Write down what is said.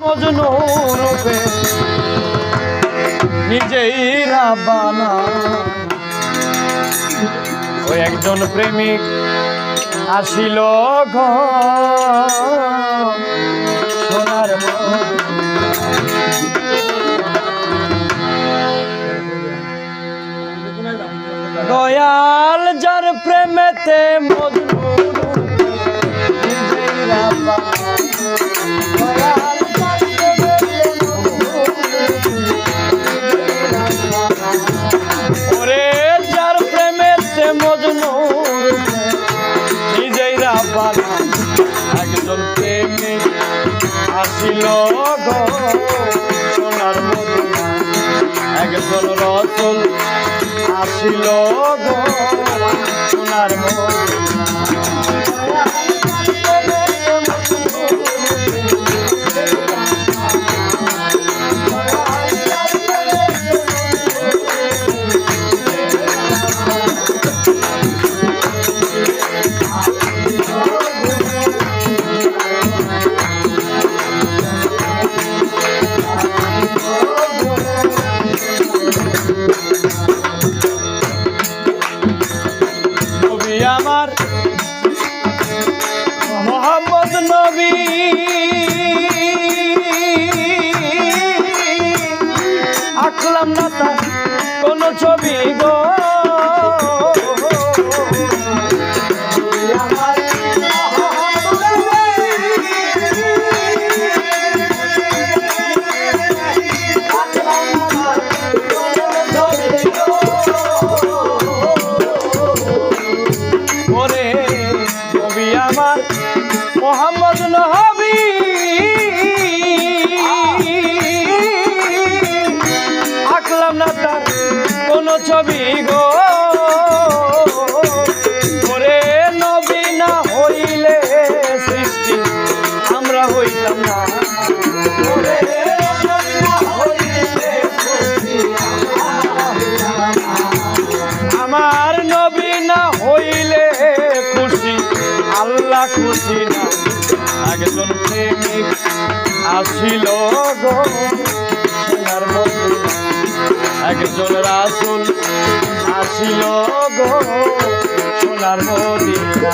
মজনু রূপে নিজেই রাব্বানা। ওই একজন প্রেমিক আসিল সোনার দয়াল যার প্রেমেতে মজনু নিজেই রাব্বানা। ওরে যার প্রেমেতে মজনু নিজেই রাব্বানা। একজন প্রেমিক আসিল সোনার মদিনা। একজন রাসূল আসিল সোনার মদিনা। আমার মোহাম্মদ নবী আঁকলাম না তার কোন ছবি গো। আমার মোহাম্মদ নবী আঁকলাম না তার কোন ছবি গো। ওরে নবী না হইলে সৃষ্টি আমরা হইতাম না। আমার নবী না হইলে খুশি আল্লাহ খুশি না। একজন প্রেমিক আসিল সোনার মদিনা। একজন রাসূল আসিল সোনার মদিনা।